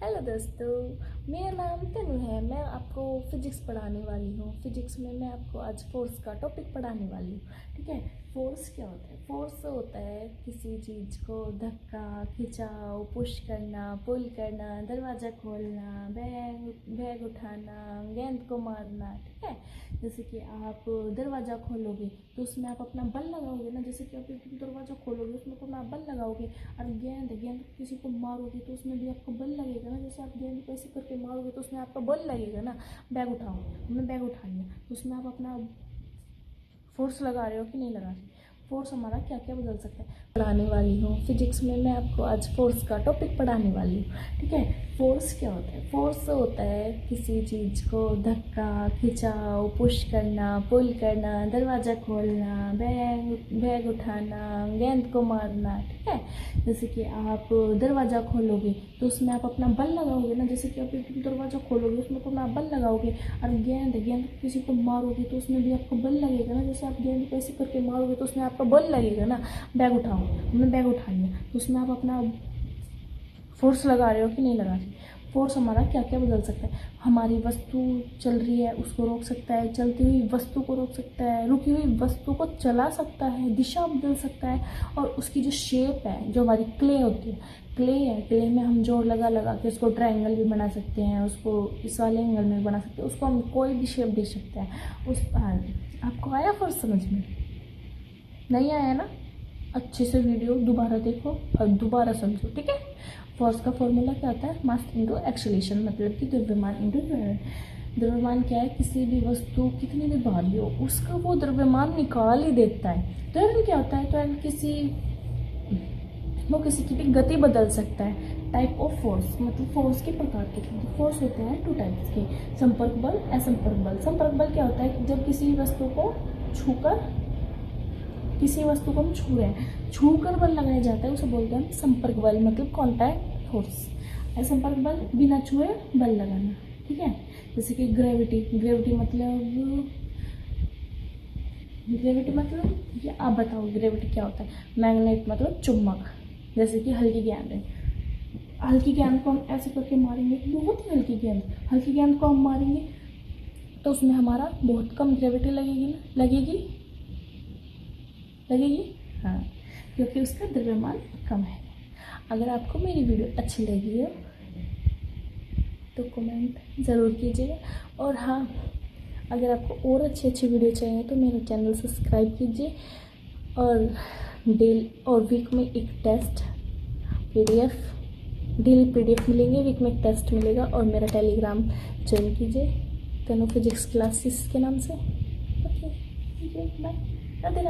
Hello दोस्तों, मेरा नाम तनु है। मैं आपको फिजिक्स पढ़ाने वाली हूँ। फिजिक्स में मैं आपको आज फोर्स का टॉपिक पढ़ाने वाली हूँ। ठीक है। फोर्स क्या होता है? फोर्स होता है किसी चीज़ को धक्का, खिंचाव, पुश करना, पुल करना, दरवाज़ा खोलना, बैग उठाना, गेंद को मारना। ठीक है। जैसे कि आप दरवाज़ा खोलोगे तो उसमें आप अपना बल लगाओगे ना। जैसे कि आप दरवाज़ा खोलोगे उसमें तो आप बल लगाओगे, और गेंद किसी को मारोगे तो उसमें भी आपको बल लगेगा ना। जैसे आप गेंद को ऐसे करके मारोगे तो उसमें आपका बल लगेगा ना। बैग उठाओ, हमने बैग उठा लिया तो उसमें आप अपना फोर्स लगा रहे हो कि नहीं लगा रहे। फोर्स हमारा क्या क्या बदल सकता है पढ़ाने वाली हूँ। फिजिक्स में मैं आपको आज फोर्स का टॉपिक पढ़ाने वाली हूँ। ठीक है। फोर्स क्या होता है? फोर्स होता है किसी चीज़ को धक्का, खिंचाव, पुश करना, पुल करना, दरवाज़ा खोलना, बैग उठाना, गेंद को मारना। ठीक है। जैसे कि आप दरवाज़ा खोलोगे तो उसमें आप अपना बल लगाओगे ना। जैसे कि आप दरवाज़ा खोलोगे उसमें तो आप बल लगाओगे, और गेंद किसी को मारोगे तो उसमें भी आपको बल लगेगा ना। जैसे आप गेंद को ऐसे करके मारोगे तो उसमें आपका बल लगेगा ना। बैग उठाओ, हमने बैग उठा लिया तो उसमें आप अपना फोर्स लगा रहे हो कि नहीं लगा रहे। फोर्स हमारा क्या क्या बदल सकता है? हमारी वस्तु चल रही है उसको रोक सकता है, चलती हुई वस्तु को रोक सकता है, रुकी हुई वस्तु को चला सकता है, दिशा बदल सकता है, और उसकी जो शेप है, जो हमारी क्ले होती है, क्ले में हम जोर लगा के उसको ट्रायंगल भी बना सकते हैं, उसको इस वाले एंगल में बना सकते हैं, उसको हम कोई भी शेप दे सकते हैं। आपको आया फोर्स समझ में? नहीं आया ना? अच्छे से वीडियो दोबारा देखो और दोबारा समझो। ठीक है। फोर्स का फॉर्मूला क्या होता है? मास इंटू एक्सेलरेशन, मतलब कि द्रव्यमान इंटू त्वरण। द्रव्यमान क्या है? किसी भी वस्तु कितनी भी भारी हो उसका वो द्रव्यमान निकाल ही देता है। त्वरण क्या होता है? त्वरण किसी की भी गति बदल सकता है। टाइप ऑफ फोर्स, मतलब फोर्स के प्रकार के फोर्स होते हैं टू टाइप्स के, संपर्क बल, असंपर्क बल। संपर्क बल क्या होता है? जब किसी वस्तु को हम छू रहे हैं, छू कर बल लगाया जाता है, उसे बोलते हैं संपर्क बल, मतलब कॉन्टैक्ट फोर्स। असंपर्क बल, बिना छुए बल लगाना। ठीक है। जैसे कि ग्रेविटी मतलब ये आप बताओ ग्रेविटी क्या होता है? मैग्नेट मतलब चुंबक। जैसे कि हल्की गेंद को हम ऐसे करके मारेंगे, बहुत ही हल्की गेंद को हम मारेंगे तो उसमें हमारा बहुत कम ग्रेविटी लगेगी ना। लगेगी हाँ, क्योंकि उसका द्रव्यमान कम है। अगर आपको मेरी वीडियो अच्छी लगी हो तो कमेंट ज़रूर कीजिएगा, और हाँ, अगर आपको और अच्छी वीडियो चाहिए तो मेरा चैनल सब्सक्राइब कीजिए। और वीक में एक टेस्ट डेली पीडीएफ मिलेंगे, वीक में एक टेस्ट मिलेगा, और मेरा टेलीग्राम ज्वाइन कीजिए तनु फिजिक्स क्लासेस के नाम से। Okay, bye. राधे राधे।